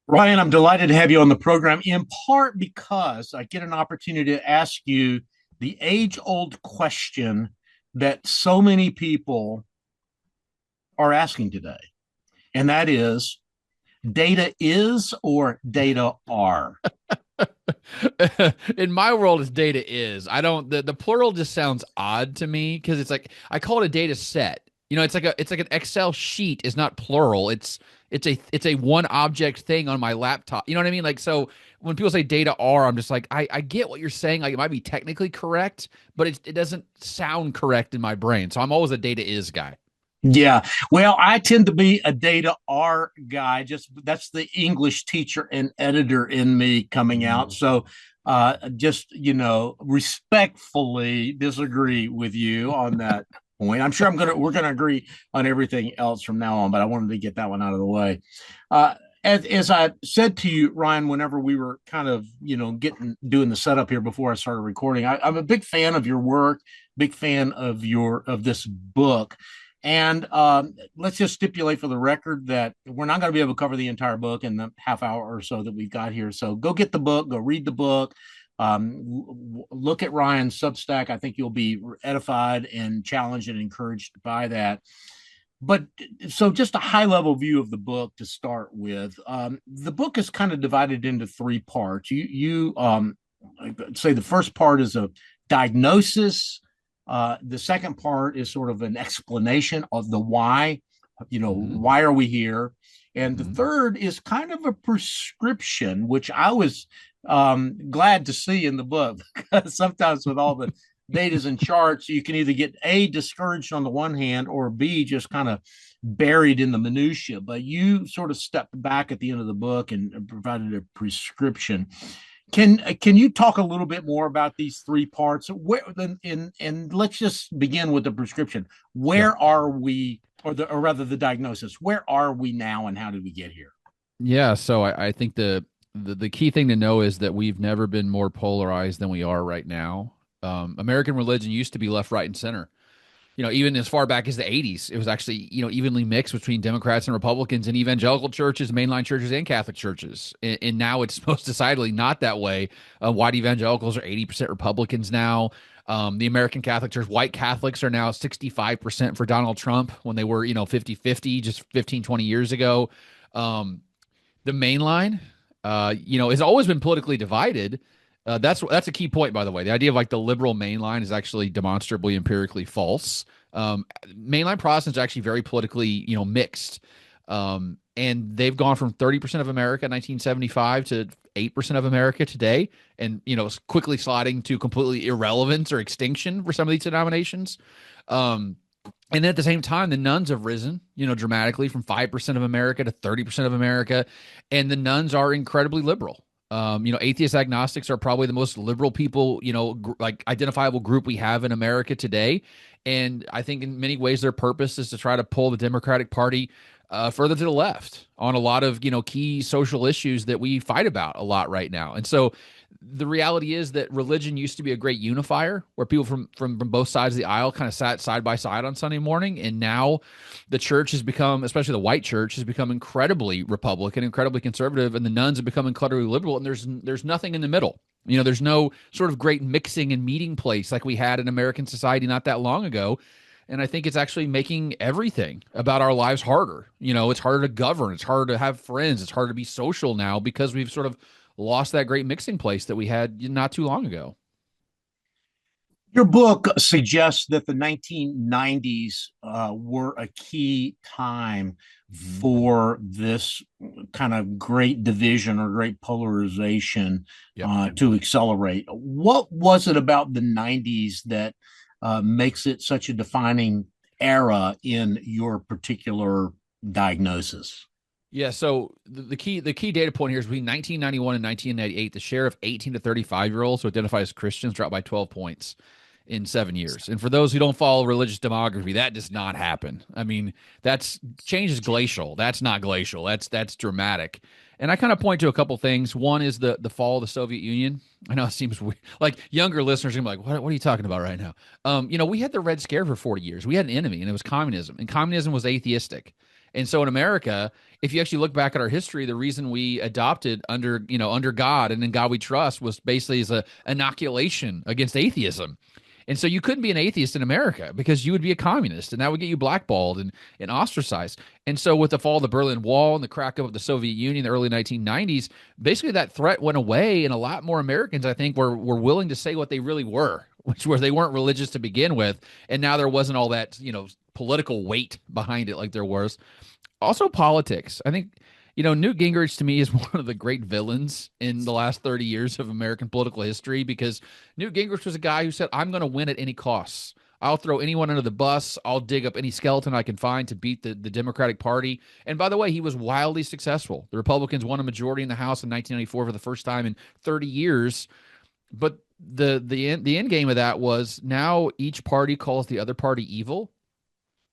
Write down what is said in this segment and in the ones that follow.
Ryan, I'm delighted to have you on the program, in part because I get an opportunity to ask you the age old question that so many people are asking today. And that is data is or data are? In my world, it's data is. I don't the plural just sounds odd to me because it's like I call it a data set. It's like an Excel sheet is not plural. It's a one object thing on my laptop. You know what I mean? Like so when people say data are, I'm just like I get what you're saying. Like it might be technically correct, but it doesn't sound correct in my brain. So I'm always a data is guy. Yeah. Well, I tend to be a data R guy. Just that's the English teacher and editor in me coming out. Mm. So just respectfully disagree with you on that point. I'm sure we're gonna agree on everything else from now on, but I wanted to get that one out of the way. Uh as I said to you, Ryan, whenever we were kind of, doing the setup here before I started recording, I'm a big fan of your work, big fan of this book. And let's just stipulate for the record that we're not going to be able to cover the entire book in the half hour or so that we've got here. So go get the book, go read the book, look at Ryan's Substack. I think you'll be edified and challenged and encouraged by that. But so just a high level view of the book to start with. The book is kind of divided into three parts. You say the first part is a diagnosis. The second part is sort of an explanation of the why. Hmm. Why are we here? And the Hmm. third is kind of a prescription, which I was glad to see in the book because sometimes with all the datas and charts, you can either get A, discouraged on the one hand, or B, just kind of buried in the minutia. But you sort of stepped back at the end of the book and provided a prescription. Can you talk a little bit more about these three parts? Where and let's just begin with the prescription. Yeah. Where are we, or rather the diagnosis? Where are we now, and how did we get here? Yeah, so I think the key thing to know is that we've never been more polarized than we are right now. American religion used to be left, right, and center. Even as far back as the 80s, it was actually, evenly mixed between Democrats and Republicans and evangelical churches, mainline churches, and Catholic churches. And now it's most decidedly not that way. White evangelicals are 80% Republicans now. The American Catholic Church, white Catholics are now 65% for Donald Trump when they were, 50-50 just 15, 20 years ago. The main line, has always been politically divided. That's a key point, by the way. The idea of like the liberal main line is actually demonstrably empirically false. Mainline Protestants are actually very politically, mixed. And they've gone from 30% of America in 1975 to 8% of America today, and quickly sliding to completely irrelevance or extinction for some of these denominations. Um, and then at the same time, the nuns have risen, dramatically from 5% of America to 30% of America. And the nuns are incredibly liberal. Atheist agnostics are probably the most liberal people, like identifiable group we have in America today. And I think in many ways their purpose is to try to pull the Democratic Party further to the left on a lot of, key social issues that we fight about a lot right now. And so the reality is that religion used to be a great unifier where people from both sides of the aisle kind of sat side by side on Sunday morning. And now the church has become, especially the white church, has become incredibly Republican, incredibly conservative, and the nuns have become incredibly liberal. And there's nothing in the middle. There's no sort of great mixing and meeting place like we had in American society not that long ago. And I think it's actually making everything about our lives harder. It's harder to govern. It's harder to have friends. It's harder to be social now because we've sort of lost that great mixing place that we had not too long ago. Your book suggests that the 1990s were a key time Mm-hmm. for this kind of great division or great polarization Yep. to accelerate. What was it about the 90s that makes it such a defining era in your particular diagnosis? Yeah, so the key data point here is between 1991 and 1998, the share of 18 to 35-year-olds who identify as Christians dropped by 12 points in 7 years. And for those who don't follow religious demography, that does not happen. I mean, that's change is glacial. That's not glacial. That's dramatic. And I kind of point to a couple things. One is the fall of the Soviet Union. I know it seems weird. Like younger listeners are gonna be like, what are you talking about right now? We had the Red Scare for 40 years. We had an enemy, and it was communism. And communism was atheistic. And so in America, if you actually look back at our history, the reason we adopted under God and in God we trust was basically as a inoculation against atheism. And so you couldn't be an atheist in America because you would be a communist, and that would get you blackballed and ostracized. And so with the fall of the Berlin Wall and the crack of the Soviet Union in the early 1990s, basically that threat went away, and a lot more Americans, I think, were willing to say what they really were, which was they weren't religious to begin with, and now there wasn't all that, political weight behind it like there was. Also politics. I think, Newt Gingrich to me is one of the great villains in the last 30 years of American political history, because Newt Gingrich was a guy who said, I'm going to win at any costs. I'll throw anyone under the bus. I'll dig up any skeleton I can find to beat the Democratic Party. And by the way, he was wildly successful. The Republicans won a majority in the House in 1994 for the first time in 30 years. But the end game of that was now each party calls the other party evil,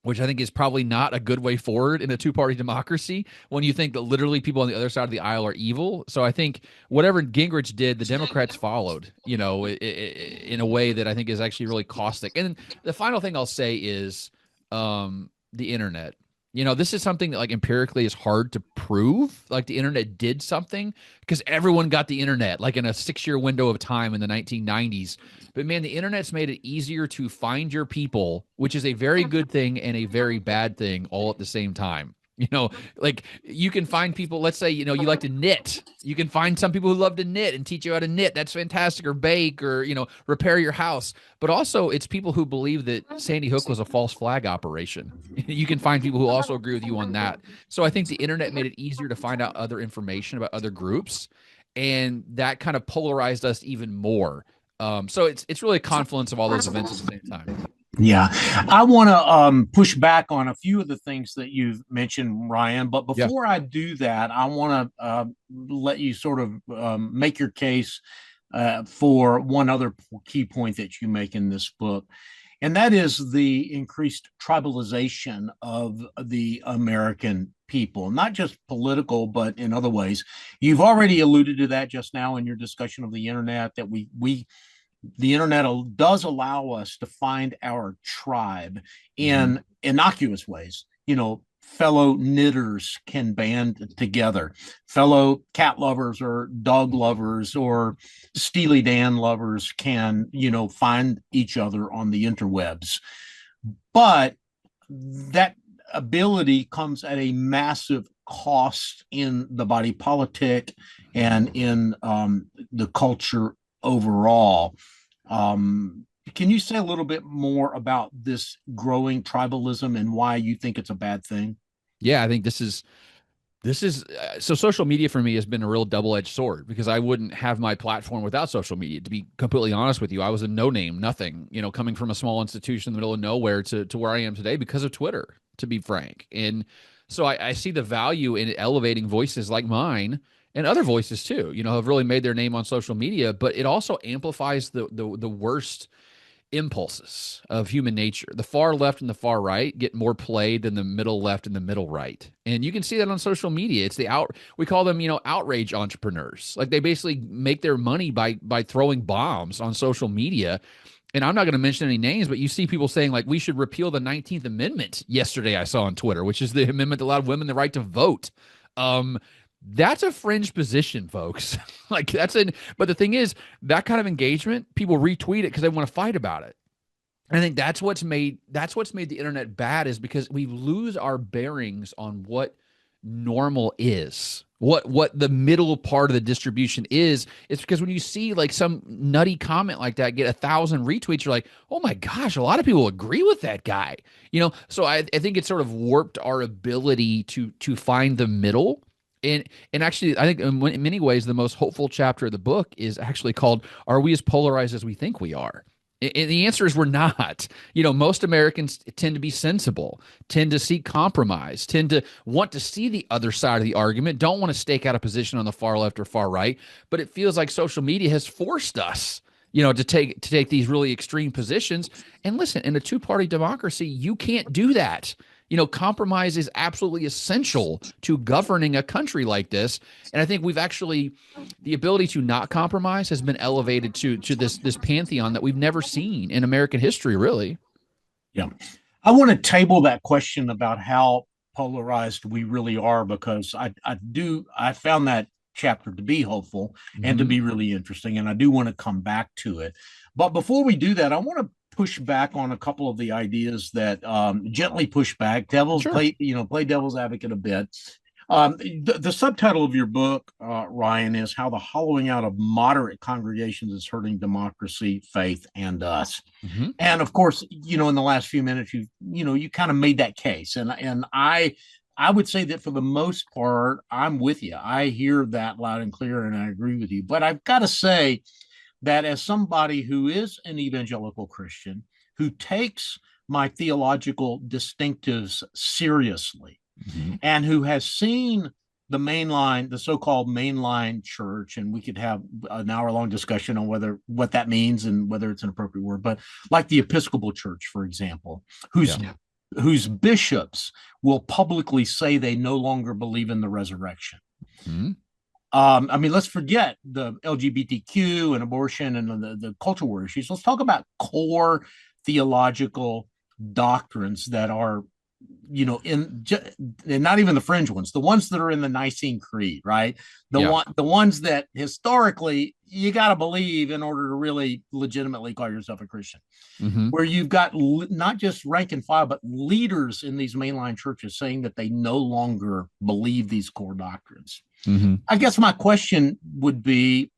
which I think is probably not a good way forward in a two-party democracy when you think that literally people on the other side of the aisle are evil. So I think whatever Gingrich did, the Democrats followed, in a way that I think is actually really caustic. And the final thing I'll say is the internet. This is something that empirically is hard to prove. The internet did something because everyone got the internet in a 6-year window of time in the 1990s. But man, the internet's made it easier to find your people, which is a very good thing and a very bad thing all at the same time. You can find people, let's say, you like to knit. You can find some people who love to knit and teach you how to knit. That's fantastic. Or bake or, repair your house. But also it's people who believe that Sandy Hook was a false flag operation. You can find people who also agree with you on that. So I think the internet made it easier to find out other information about other groups. And that kind of polarized us even more. So it's really a confluence of all those events at the same time. Yeah, I want to push back on a few of the things that you've mentioned, Ryan. But before I do that, I want to let you sort of make your case for one other key point that you make in this book. And that is the increased tribalization of the American people, not just political, but in other ways. You've already alluded to that just now in your discussion of the internet, that the internet does allow us to find our tribe in innocuous ways. Fellow knitters can band together. Fellow cat lovers or dog lovers or Steely Dan lovers can, find each other on the interwebs. But that ability comes at a massive cost in the body politic and in the culture overall. Can you say a little bit more about this growing tribalism and why you think it's a bad thing? Yeah, I think this is so social media for me has been a real double-edged sword, because I wouldn't have my platform without social media. To be completely honest with you, I was a no-name, nothing, coming from a small institution in the middle of nowhere to where I am today because of Twitter, to be frank. And so I see the value in elevating voices like mine and other voices too, have really made their name on social media, but it also amplifies the worst impulses of human nature. The far left and the far right get more played than the middle left and the middle right. And you can see that on social media. It's we call them, outrage entrepreneurs. They basically make their money by throwing bombs on social media. And I'm not going to mention any names, but you see people saying we should repeal the 19th Amendment yesterday, I saw on Twitter, which is the amendment that allowed women the right to vote. That's a fringe position, folks. But the thing is, that kind of engagement, people retweet it because they want to fight about it. And I think that's what's made the internet bad, is because we lose our bearings on what normal is, what the middle part of the distribution is. It's because when you see some nutty comment like that get 1,000 retweets, you're like, oh my gosh, a lot of people agree with that guy. So I think it's sort of warped our ability to find the middle. And actually, I think in many ways, the most hopeful chapter of the book is actually called, "Are we as polarized as we think we are?" And the answer is we're not. Most Americans tend to be sensible, tend to seek compromise, tend to want to see the other side of the argument, don't want to stake out a position on the far left or far right. But it feels like social media has forced us, to take these really extreme positions. And listen, in a two-party democracy, you can't do that. Compromise is absolutely essential to governing a country like this. And I think the ability to not compromise has been elevated to this pantheon that we've never seen in American history, really. Yeah. I want to table that question about how polarized we really are, because I found that chapter to be hopeful and to Mm-hmm. be really interesting, and I do want to come back to it. But before we do that, I want to push back on a couple of the ideas that gently push back, devil's Sure. play, play devil's advocate a bit. The subtitle of your book, Ryan, is How the Hollowing Out of Moderate Congregations is Hurting Democracy, Faith, and Us. Mm-hmm. And of course, in the last few minutes, you kind of made that case. And I would say that for the most part, I'm with you. I hear that loud and clear, and I agree with you. But I've got to say that as somebody who is an evangelical Christian, who takes my theological distinctives seriously, Mm-hmm. and who has seen the so-called mainline church, and we could have an hour-long discussion on what that means and whether it's an appropriate word, but like the Episcopal Church, for example, whose Yeah. whose bishops will publicly say they no longer believe in the resurrection. Mm-hmm. I mean, let's forget the LGBTQ and abortion and the culture war issues. Let's talk about core theological doctrines that are, and not even the fringe ones, the ones that are in the Nicene Creed, right? Yeah. The ones that historically you got to believe in order to really legitimately call yourself a Christian, Mm-hmm. where you've got not just rank and file, but leaders in these mainline churches saying that they no longer believe these core doctrines. Mm-hmm. I guess my question would be,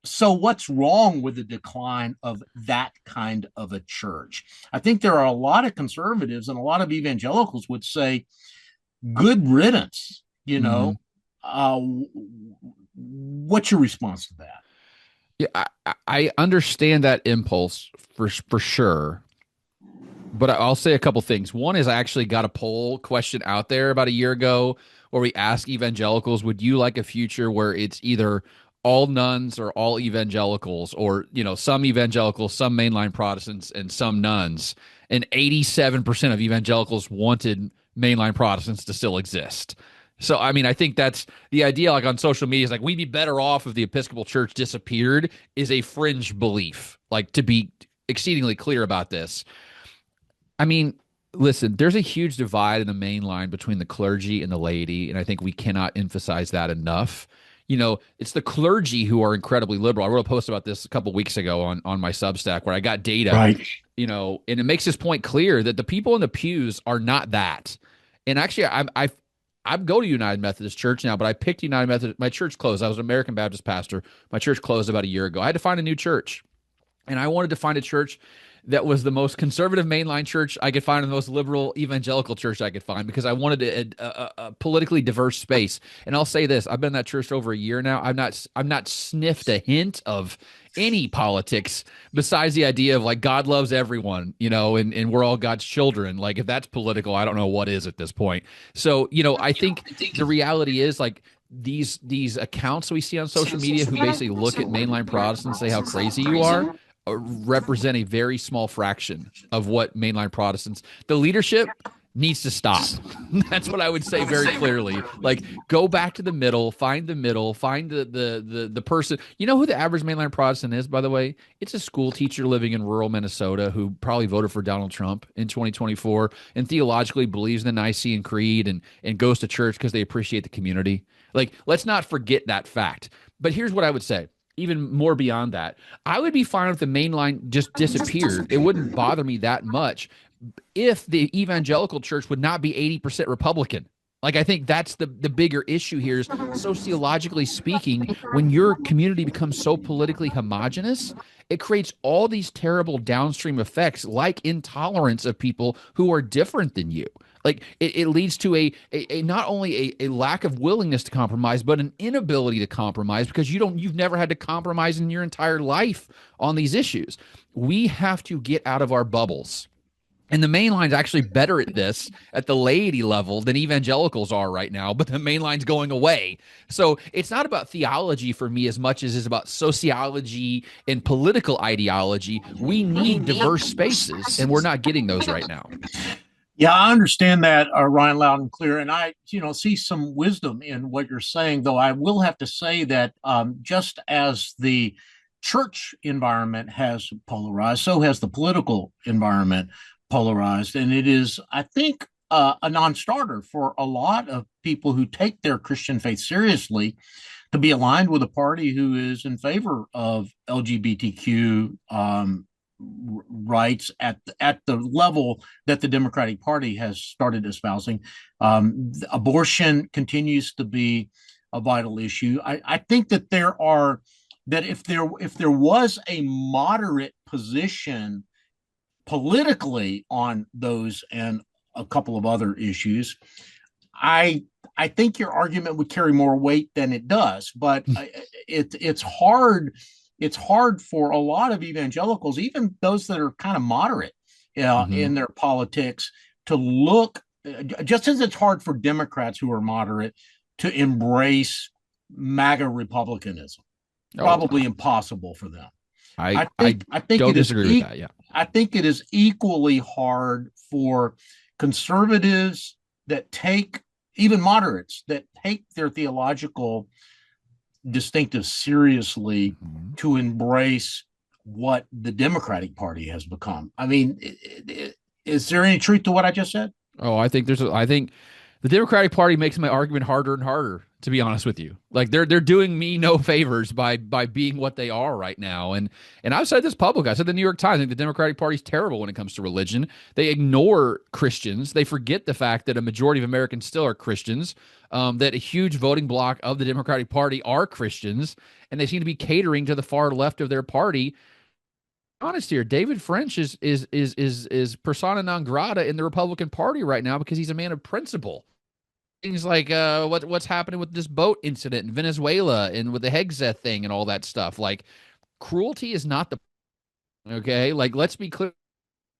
so what's wrong with the decline of that kind of a church? I think there are a lot of conservatives and a lot of evangelicals would say, good riddance, Mm-hmm. What's your response to that? Yeah, I understand that impulse for sure. But I'll say a couple things. One is I actually got a poll question out there about a year ago where we asked evangelicals, would you like a future where it's either all nuns or all evangelicals, or, some evangelicals, some mainline Protestants, and some nuns? And 87% of evangelicals wanted mainline Protestants to still exist. So, I mean, I think that's the idea, like on social media, is like we'd be better off if the Episcopal Church disappeared, is a fringe belief, like to be exceedingly clear about this. I mean, listen, there's a huge divide in the main line between the clergy and the laity, and I think we cannot emphasize that enough. It's the clergy who are incredibly liberal. I wrote a post about this a couple of weeks ago on my Substack where I got data, Right. and it makes this point clear that the people in the pews are not that. And actually, I go to United Methodist Church now, but I picked United Methodist. My church closed. I was an American Baptist pastor. My church closed about a year ago. I had to find a new church, and I wanted to find a church that was the most conservative mainline church I could find and the most liberal evangelical church I could find, because I wanted a politically diverse space. And I'll say this: I've been in that church over a year now. I've not sniffed a hint of any politics besides the idea of like God loves everyone, and we're all God's children. Like if that's political, I don't know what is at this point. So, I think the reality is like these accounts we see on social media who basically look at mainline Protestants and say how crazy you are represent a very small fraction of what mainline Protestants, the leadership needs to stop. That's what I would say very clearly. Like, go back to the middle, find the person. You know who the average mainline Protestant is, by the way? It's a school teacher living in rural Minnesota who probably voted for Donald Trump in 2024 and theologically believes in the Nicene Creed and goes to church because they appreciate the community. Like, let's not forget that fact. But here's what I would say. Even more beyond that, I would be fine if the main line just disappeared. It wouldn't bother me that much if the evangelical church would not be 80% Republican. Like, I think that's the bigger issue here is, sociologically speaking, when your community becomes so politically homogenous, it creates all these terrible downstream effects like intolerance of people who are different than you. Like it leads to a not only a lack of willingness to compromise, but an inability to compromise because you've never had to compromise in your entire life on these issues. We have to get out of our bubbles. And the main line's actually better at this at the laity level than evangelicals are right now, but the main line's going away. So it's not about theology for me as much as it's about sociology and political ideology. We need diverse spaces, and we're not getting those right now. Yeah, I understand that, Ryan, loud and clear, and I, see some wisdom in what you're saying. Though I will have to say that just as the church environment has polarized, so has the political environment polarized, and it is, I think, a non-starter for a lot of people who take their Christian faith seriously to be aligned with a party who is in favor of LGBTQ rights at the level that the Democratic Party has started espousing. Abortion continues to be a vital issue. I think that if there was a moderate position politically on those and a couple of other issues, I think your argument would carry more weight than it does. But it's hard. It's hard for a lot of evangelicals, even those that are kind of moderate in their politics, to look, just as it's hard for Democrats who are moderate to embrace MAGA Republicanism. Probably impossible for them. I think don't disagree with that. Yeah, I think it is equally hard for conservatives that take, even moderates that take their theological distinctives seriously, to embrace what the Democratic Party has become. I mean, is there any truth to what I just said? Oh, I think the Democratic Party makes my argument harder and harder, to be honest with you. Like they're doing me no favors by being what they are right now. And I've said this publicly. I said the New York Times, I think the Democratic Party is terrible when it comes to religion. They ignore Christians. They forget the fact that a majority of Americans still are Christians, that a huge voting bloc of the Democratic Party are Christians, and they seem to be catering to the far left of their party. Honest here, David French is persona non grata in the Republican Party right now because he's a man of principle. Things like what's happening with this boat incident in Venezuela and with the Hegseth thing and all that stuff. Like, cruelty is not the okay. Like, let's be clear.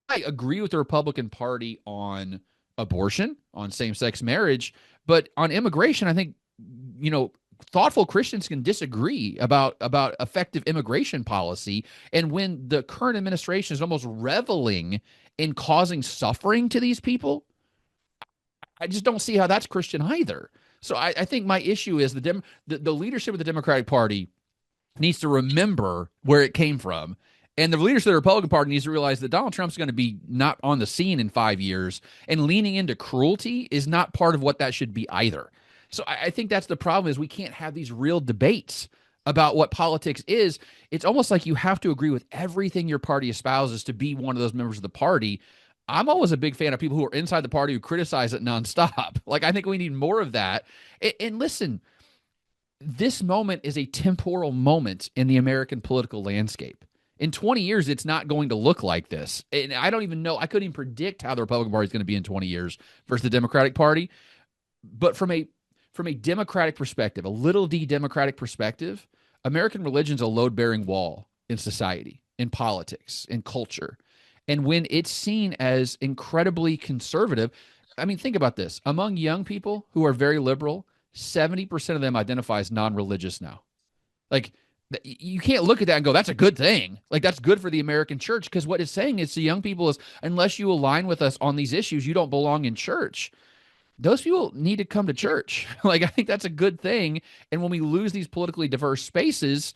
I agree with the Republican Party on abortion, on same-sex marriage, but on immigration, I think thoughtful Christians can disagree about effective immigration policy. And when the current administration is almost reveling in causing suffering to these people, I just don't see how that's Christian either. So I think my issue is the leadership of the Democratic Party needs to remember where it came from. And the leadership of the Republican Party needs to realize that Donald Trump's going to be not on the scene in 5 years, and leaning into cruelty is not part of what that should be either. So I think that's the problem, is we can't have these real debates about what politics is. It's almost like you have to agree with everything your party espouses to be one of those members of the party. I'm always a big fan of people who are inside the party who criticize it nonstop. Like, I think we need more of that. And listen, this moment is a temporal moment in the American political landscape. In 20 years, it's not going to look like this. And I don't even know. I couldn't even predict how the Republican Party is going to be in 20 years versus the Democratic Party. But from a Democratic perspective, a little d Democratic perspective, American religion's a load-bearing wall in society, in politics, in culture. And when it's seen as incredibly conservative, I mean, think about this. Among young people who are very liberal, 70% of them identify as non-religious now. Like, you can't look at that and go, that's a good thing. Like, that's good for the American church, because what it's saying is to young people is, unless you align with us on these issues, you don't belong in church. Those people need to come to church. Like, I think that's a good thing. And when we lose these politically diverse spaces,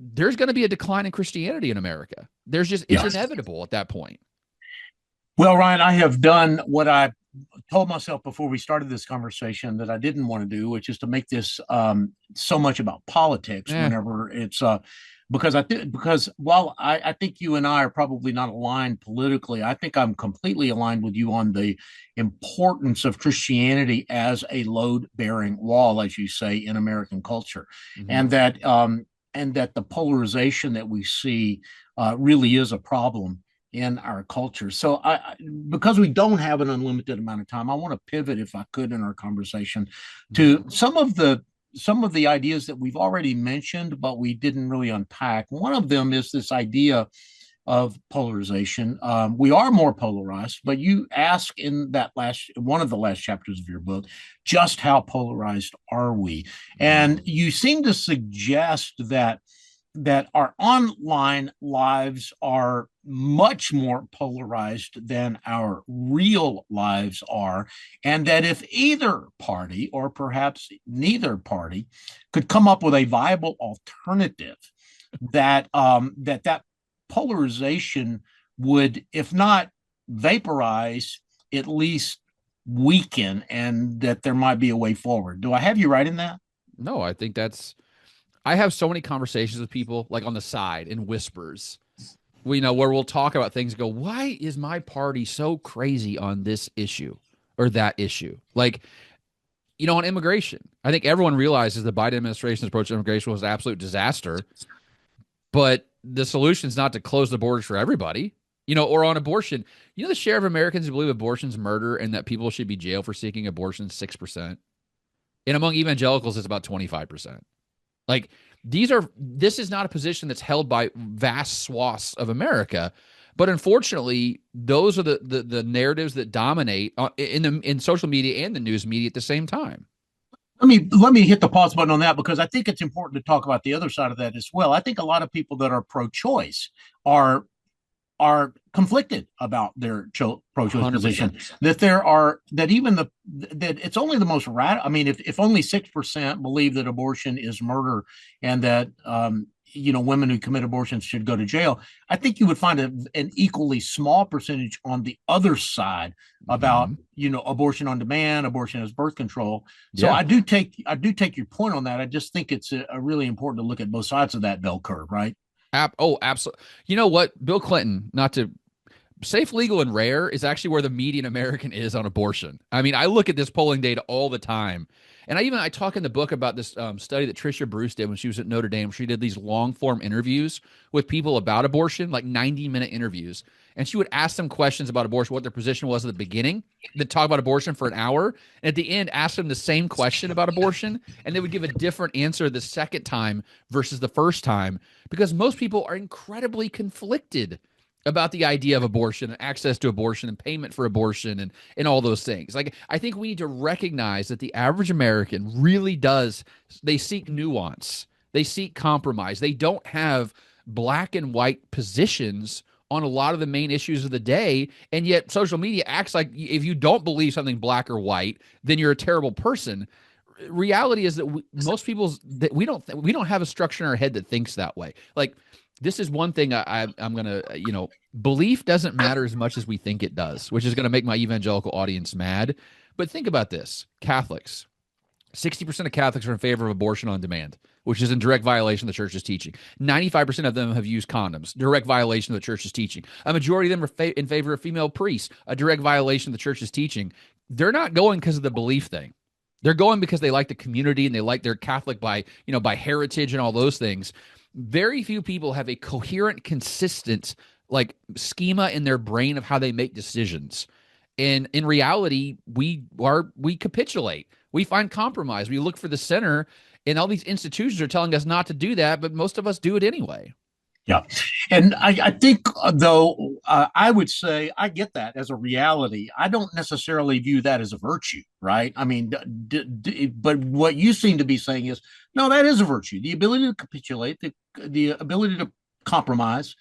there's going to be a decline in Christianity in America. It's inevitable at that point. Well, Ryan, I have done what I told myself before we started this conversation that I didn't want to do, which is to make this so much about politics whenever it's because while I think you and I are probably not aligned politically, I think I'm completely aligned with you on the importance of Christianity as a load-bearing wall, as you say, in American culture, and that the polarization that we see really is a problem in our culture. So because we don't have an unlimited amount of time, I want to pivot, if I could, in our conversation to some of the ideas that we've already mentioned, but we didn't really unpack. One of them is this idea of polarization. We are more polarized, but you ask in that one of the last chapters of your book, just how polarized are we? And you seem to suggest that our online lives are much more polarized than our real lives are, and that if either party, or perhaps neither party, could come up with a viable alternative, that polarization would, if not vaporize, at least weaken and that there might be a way forward. Do I have you right in that? No, I think I have so many conversations with people like on the side in whispers. Where we'll talk about things and go, why is my party so crazy on this issue or that issue? Like, on immigration, I think everyone realizes the Biden administration's approach to immigration was an absolute disaster, but the solution is not to close the borders for everybody, or on abortion. The share of Americans who believe abortion's murder and that people should be jailed for seeking abortion is 6%. And among evangelicals, it's about 25%. Like, this is not a position that's held by vast swaths of America. But unfortunately, those are the narratives that dominate in social media and the news media at the same time. Let me hit the pause button on that, because I think it's important to talk about the other side of that as well. I think a lot of people that are pro-choice are are conflicted about their pro-choice position. That it's only the most radical. I mean, if only 6% believe that abortion is murder and that women who commit abortions should go to jail, I think you would find an equally small percentage on the other side about abortion on demand, abortion as birth control. So Yeah. I do take your point on that. I just think it's a really important to look at both sides of that bell curve, right? Absolutely. You know what? Bill Clinton, not to safe, legal, and rare is actually where the median American is on abortion. I mean, I look at this polling data all the time. And I talk in the book about this study that Tricia Bruce did when she was at Notre Dame. She did these long form interviews with people about abortion, like 90-minute interviews. And she would ask them questions about abortion, what their position was at the beginning, then talk about abortion for an hour. And at the end, ask them the same question about abortion. And they would give a different answer the second time versus the first time, because most people are incredibly conflicted about the idea of abortion and access to abortion and payment for abortion and all those things. Like, I think we need to recognize that the average American really does, they seek nuance. They seek compromise. They don't have black and white positions on a lot of the main issues of the day. And yet social media acts like if you don't believe something black or white, then you're a terrible person. Reality is that most people, that we don't have a structure in our head that thinks that way. Like, this is one thing I'm going to, belief doesn't matter as much as we think it does, which is going to make my evangelical audience mad. But think about this. Catholics, 60% of Catholics are in favor of abortion on demand, which is in direct violation of the church's teaching. 95% of them have used condoms, direct violation of the church's teaching. A majority of them are in favor of female priests, a direct violation of the church's teaching. They're not going because of the belief thing. They're going because they like the community and they like their Catholic by heritage and all those things. Very few people have a coherent, consistent schema in their brain of how they make decisions. And in reality, we capitulate. We find compromise. We look for the center, and all these institutions are telling us not to do that, but most of us do it anyway. Yeah. And I think, though, I would say I get that as a reality. I don't necessarily view that as a virtue, right? I mean, but what you seem to be saying is, no, that is a virtue. The ability to capitulate, the ability to compromise,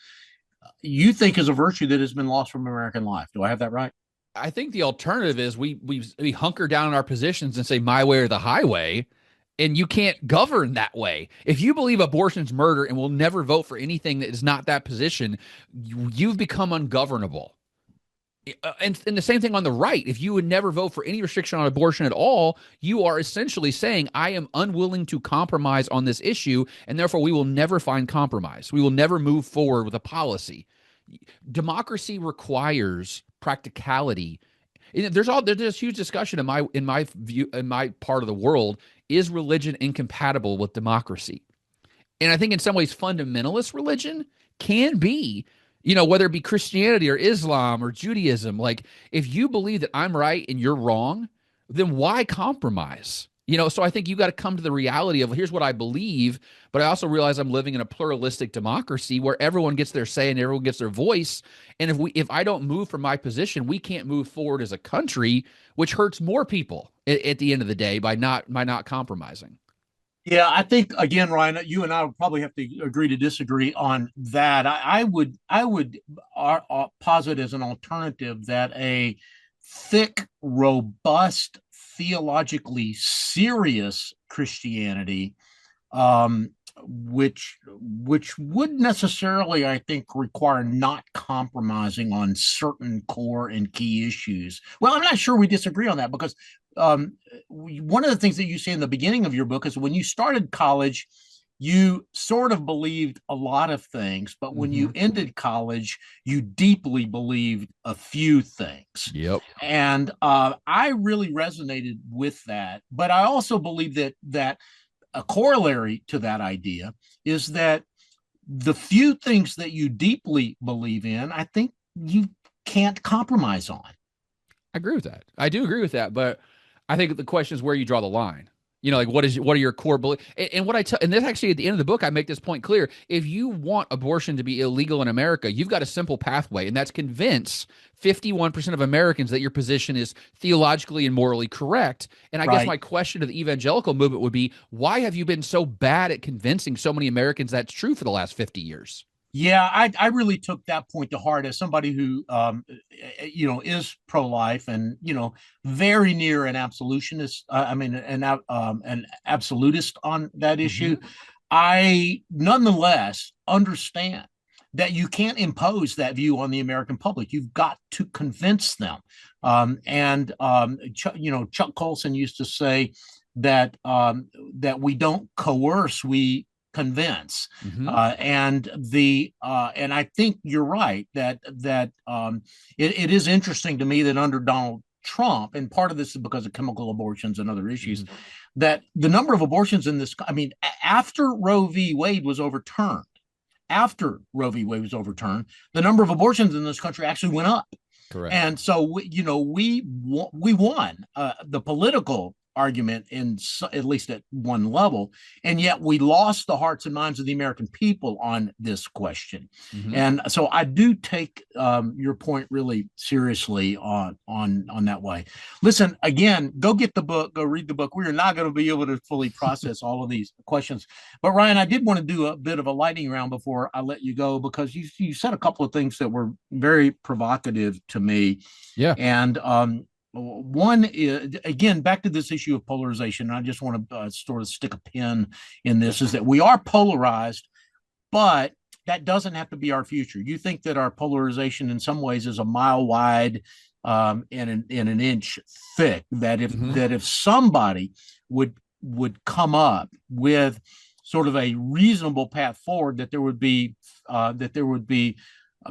you think is a virtue that has been lost from American life. Do I have that right? I think the alternative is we hunker down in our positions and say my way or the highway. And you can't govern that way. If you believe abortion's murder and will never vote for anything that is not that position, you've become ungovernable. And the same thing on the right. If you would never vote for any restriction on abortion at all, you are essentially saying, I am unwilling to compromise on this issue, and therefore we will never find compromise. We will never move forward with a policy. Democracy requires practicality. There's huge discussion in my view, in my part of the world. Is religion incompatible with democracy? And I think in some ways fundamentalist religion can be, whether it be Christianity or Islam or Judaism. Like, if you believe that I'm right and you're wrong, then why compromise? So I think you got to come to the reality of, here's what I believe, but I also realize I'm living in a pluralistic democracy where everyone gets their say and everyone gets their voice. And if I don't move from my position, we can't move forward as a country, which hurts more people at the end of the day by not compromising. Yeah, I think, again, Ryan, you and I would probably have to agree to disagree on that. I would posit as an alternative that a thick, robust, theologically serious Christianity which would necessarily, I think, require not compromising on certain core and key issues. Well, I'm not sure we disagree on that because one of the things that you say in the beginning of your book is when you started college, you sort of believed a lot of things, but when you ended college, you deeply believed a few things. Yep. And I really resonated with that. But I also believe that a corollary to that idea is that the few things that you deeply believe in, I think you can't compromise on. I agree with that. I do agree with that, but I think the question is where you draw the line. You know, like what are your core beliefs? And what I tell, and this actually at the end of the book, I make this point clear. If you want abortion to be illegal in America, you've got a simple pathway, and that's convince 51% of Americans that your position is theologically and morally correct. And I guess my question to the evangelical movement would be, why have you been so bad at convincing so many Americans that's true for the last 50 years? Yeah, I really took that point to heart as somebody who, is pro-life and, very near an absolutionist. An absolutist on that issue. I nonetheless understand that you can't impose that view on the American public. You've got to convince them. Chuck Colson used to say that that we don't coerce, we convince. And I think you're right that it is interesting to me that under Donald Trump, and part of this is because of chemical abortions and other issues, that the number of abortions in this, after Roe v. Wade was overturned, the number of abortions in this country actually went up. Correct. And so we won the political argument at least at one level, and yet we lost the hearts and minds of the American people on this question. And so I do take your point really seriously on that way. Listen, again, go get the book, go read the book. We are not going to be able to fully process all of these questions, but Ryan, I did want to do a bit of a lightning round before I let you go, because you said a couple of things that were very provocative to me. Yeah. And one is, again, back to this issue of polarization. I just want to sort of stick a pin in this, is that we are polarized, but that doesn't have to be our future. You think that our polarization in some ways is a mile wide and an inch thick, that if somebody would come up with sort of a reasonable path forward, that there would be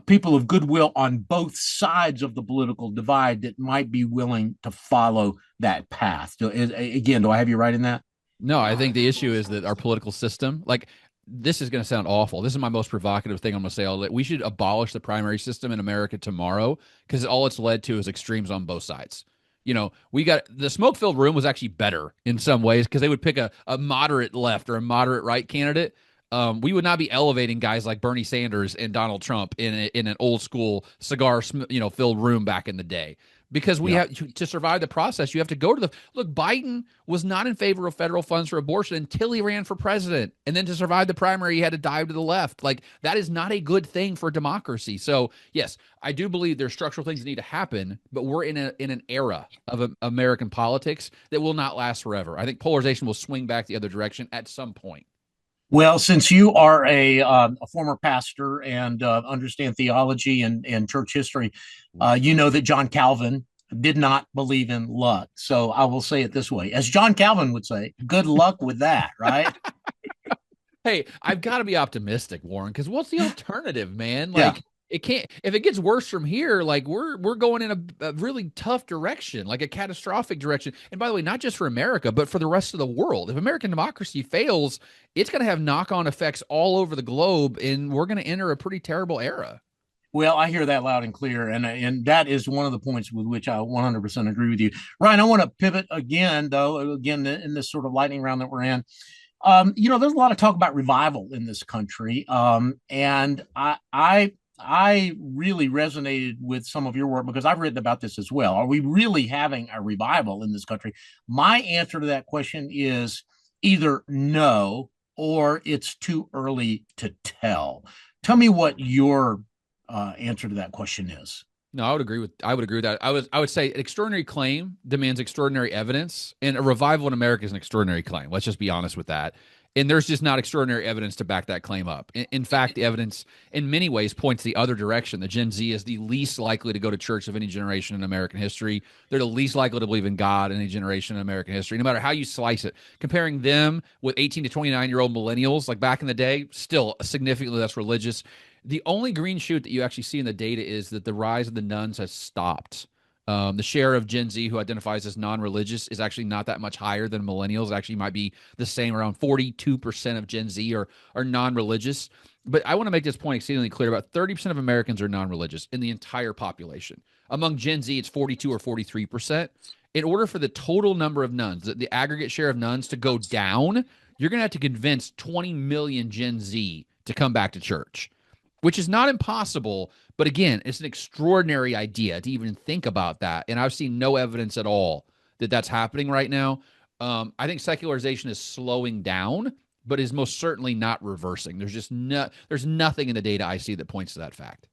people of goodwill on both sides of the political divide that might be willing to follow that path. Again, do I have you right in that? No, I think the issue is that our political system, like, this is going to sound awful. This is my most provocative thing I'm going to say. We should abolish the primary system in America tomorrow, because all it's led to is extremes on both sides. We got the smoke-filled room was actually better in some ways, because they would pick a moderate left or a moderate right candidate. We would not be elevating guys like Bernie Sanders and Donald Trump in an old school cigar, filled room back in the day, because we have to survive the process. You have to go to look. Biden was not in favor of federal funds for abortion until he ran for president, and then to survive the primary, he had to dive to the left. Like, that is not a good thing for democracy. So yes, I do believe there's structural things that need to happen, but we're in an era of American politics that will not last forever. I think polarization will swing back the other direction at some point. Well, since you are a former pastor and understand theology and church history, you know that John Calvin did not believe in luck. So I will say it this way. As John Calvin would say, good luck with that, right? Hey, I've got to be optimistic, Warren, because what's the alternative, man? Like, it can't, if it gets worse from here, like we're going in a really tough direction, like a catastrophic direction. And by the way, not just for America, but for the rest of the world. If American democracy fails, it's going to have knock-on effects all over the globe, and we're going to enter a pretty terrible era. Well, I hear that loud and clear, and that is one of the points with which I 100% agree with you. Ryan, I want to pivot again, though, in this sort of lightning round that we're in. There's a lot of talk about revival in this country, and I really resonated with some of your work, because I've written about this as well. Are we really having a revival in this country? My answer to that question is either no, or it's too early to tell. Tell me what your answer to that question is. No, I would agree with that. I would say an extraordinary claim demands extraordinary evidence, and a revival in America is an extraordinary claim. Let's just be honest with that. And there's just not extraordinary evidence to back that claim up. In fact, the evidence in many ways points the other direction. The Gen Z is the least likely to go to church of any generation in American history. They're the least likely to believe in God in any generation in American history, no matter how you slice it. Comparing them with 18 to 29-year-old millennials, like back in the day, still significantly less religious. The only green shoot that you actually see in the data is that the rise of the nuns has stopped. The share of Gen Z who identifies as non-religious is actually not that much higher than millennials. It actually might be the same. Around 42% of Gen Z are non-religious. But I want to make this point exceedingly clear. About 30% of Americans are non-religious in the entire population. Among Gen Z, it's 42 or 43%. In order for the total number of nuns, the aggregate share of nuns to go down, you're going to have to convince 20 million Gen Z to come back to church, which is not impossible. But again, it's an extraordinary idea to even think about that. And I've seen no evidence at all that that's happening right now. I think secularization is slowing down, but is most certainly not reversing. There's nothing in the data I see that points to that fact.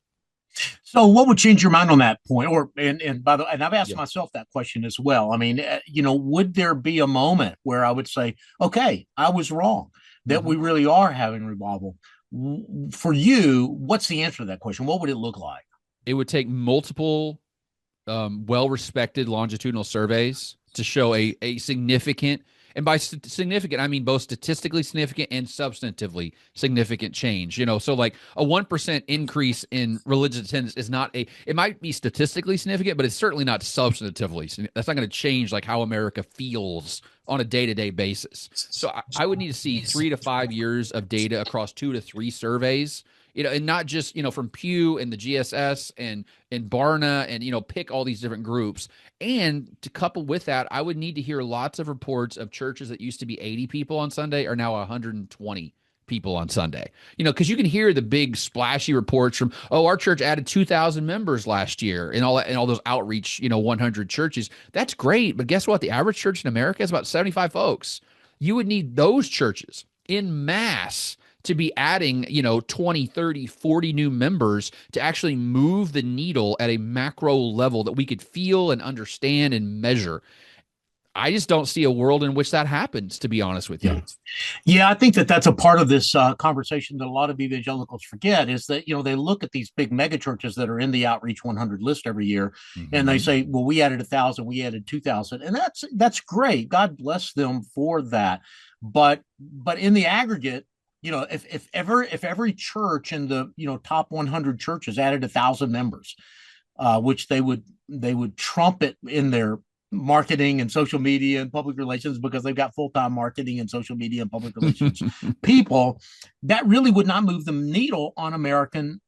So, what would change your mind on that point? Or, and by the way, and I've asked Yeah. myself that question as well. I mean, would there be a moment where I would say, okay, I was wrong, that we really are having revival? For you, what's the answer to that question? What would it look like? It would take multiple well-respected longitudinal surveys to show a significant, and by significant, I mean both statistically significant and substantively significant change. So like a 1% increase in religious attendance is not it might be statistically significant, but it's certainly not substantively. That's not going to change like how America feels on a day-to-day basis. So I would need to see 3 to 5 years of data across 2 to 3 surveys, and not just, from Pew and the GSS and Barna and, pick all these different groups. And to couple with that, I would need to hear lots of reports of churches that used to be 80 people on Sunday are now 120 people on Sunday. Because you can hear the big splashy reports from, our church added 2,000 members last year and all those outreach, 100 churches. That's great. But guess what? The average church in America is about 75 folks. You would need those churches in mass to be adding, 20, 30, 40 new members to actually move the needle at a macro level that we could feel and understand and measure. I just don't see a world in which that happens, to be honest with you. Yeah, I think that's a part of this conversation that a lot of evangelicals forget is that, they look at these big mega churches that are in the Outreach 100 list every year, and they say, well, we added 1,000, we added 2,000. And that's great. God bless them for that. But in the aggregate, if every church in the, top 100 churches added 1,000 members, which they would trumpet in their marketing and social media and public relations because they've got full-time marketing and social media and public relations people, that really would not move the needle on American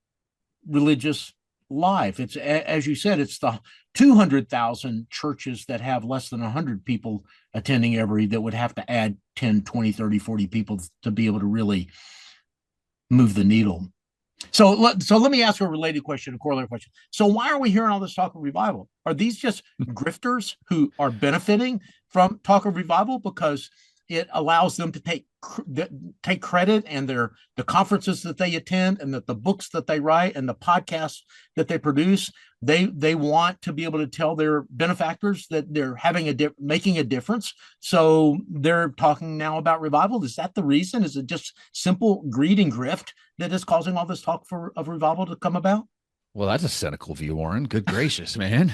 religious life. It's, as you said, it's the 200,000 churches that have less than 100 people attending every that would have to add 10, 20, 30, 40 people to be able to really move the needle. So let me ask you a related question, a corollary question. So why are we hearing all this talk of revival? Are these just grifters who are benefiting from talk of revival because it allows them to take credit and the conferences that they attend and the books that they write and the podcasts that they produce? They want to be able to tell their benefactors that they're making a difference. So they're talking now about revival. Is that the reason? Is it just simple greed and grift that is causing all this talk of revival to come about? Well, that's a cynical view, Warren. Good gracious, man.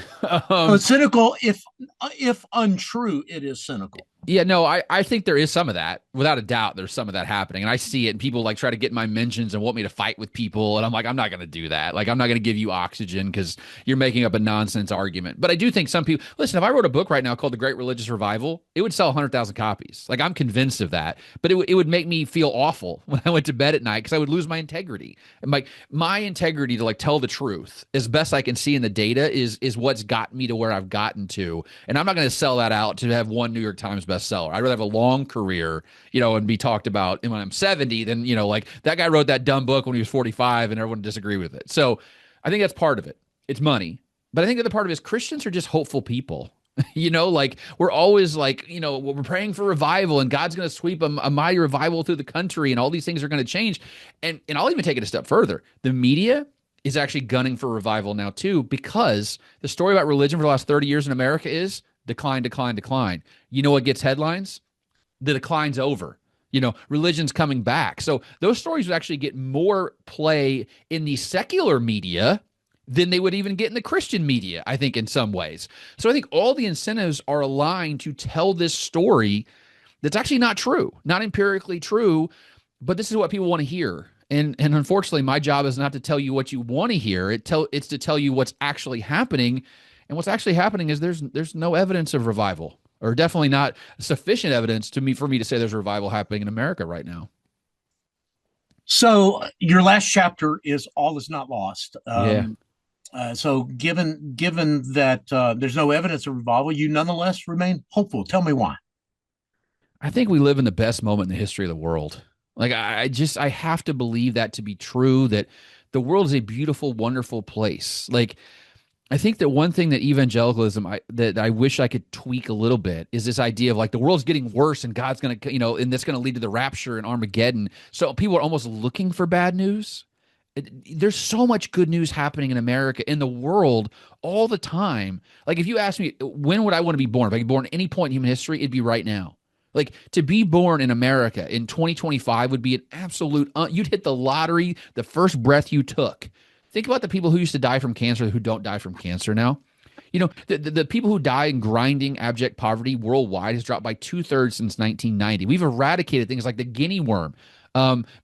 Cynical, if untrue, it is cynical. Yeah, no, I think there is some of that. Without a doubt, there's some of that happening. And I see it, and people like try to get my mentions and want me to fight with people. And I'm like, I'm not going to do that. Like, I'm not going to give you oxygen because you're making up a nonsense argument. But I do think some people, listen, if I wrote a book right now called The Great Religious Revival, it would sell 100,000 copies. Like, I'm convinced of that. But it would make me feel awful when I went to bed at night because I would lose my integrity. And like, my integrity to like tell the truth as best I can see in the data is what's got me to where I've gotten to. And I'm not going to sell that out to have one New York Times bestseller. I'd rather have a long career, and be talked about when I'm 70 than, like that guy wrote that dumb book when he was 45 and everyone disagree with it. So I think that's part of it. It's money. But I think the other part of it is Christians are just hopeful people. Like we're always like, we're praying for revival and God's going to sweep a mighty revival through the country and all these things are going to change. And I'll even take it a step further. The media is actually gunning for revival now too, because the story about religion for the last 30 years in America is decline, decline, decline. You know what gets headlines? The decline's over. Religion's coming back. So those stories would actually get more play in the secular media than they would even get in the Christian media, I think, in some ways. So I think all the incentives are aligned to tell this story that's actually not true, not empirically true, but this is what people want to hear. And unfortunately, my job is not to tell you what you want to hear. It's to tell you what's actually happening. And what's actually happening is there's no evidence of revival, or definitely not sufficient evidence for me to say there's a revival happening in America right now. So your last chapter is All Is Not Lost. Yeah. So given that there's no evidence of revival, you nonetheless remain hopeful. Tell me why. I think we live in the best moment in the history of the world. Like I have to believe that to be true, that the world is a beautiful, wonderful place. Like I think that one thing that evangelicalism that I wish I could tweak a little bit is this idea of like the world's getting worse and God's going to, and that's going to lead to the rapture and Armageddon. So people are almost looking for bad news. There's so much good news happening in America, in the world, all the time. Like if you ask me, when would I want to be born? If I could be born at any point in human history, it'd be right now. Like to be born in America in 2025 would be an absolute, you'd hit the lottery the first breath you took. Think about the people who used to die from cancer who don't die from cancer now. The people who die in grinding, abject poverty worldwide has dropped by 2/3 since 1990. We've eradicated things like the guinea worm.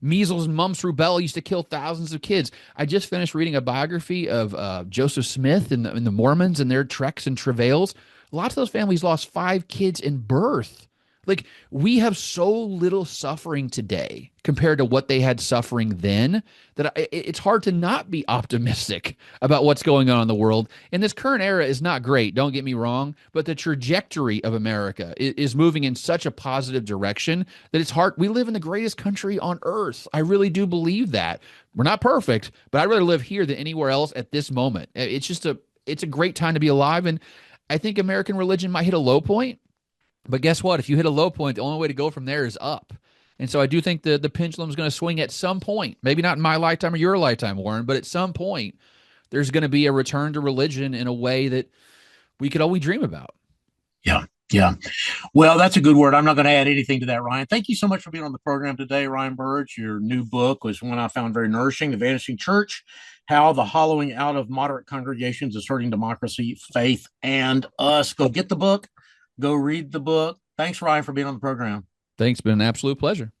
Measles, mumps, rubella used to kill thousands of kids. I just finished reading a biography of Joseph Smith and the Mormons and their treks and travails. Lots of those families lost 5 kids in birth. Like we have so little suffering today compared to what they had suffering then that it's hard to not be optimistic about what's going on in the world. And this current era is not great, don't get me wrong, but the trajectory of America is moving in such a positive direction that it's hard. We live in the greatest country on earth. I really do believe that. We're not perfect, but I'd rather live here than anywhere else at this moment. It's a great time to be alive. And I think American religion might hit a low point. But guess what? If you hit a low point, the only way to go from there is up. And so I do think the pendulum is going to swing at some point. Maybe not in my lifetime or your lifetime, Warren, but at some point, there's going to be a return to religion in a way that we could always dream about. Yeah. Yeah. Well, that's a good word. I'm not going to add anything to that, Ryan. Thank you so much for being on the program today, Ryan Burge. Your new book was one I found very nourishing, The Vanishing Church, How the Hollowing Out of Moderate Congregations is Hurting Democracy, Faith, and Us. Go get the book. Go read the book. Thanks, Ryan, for being on the program. Thanks. Been an absolute pleasure.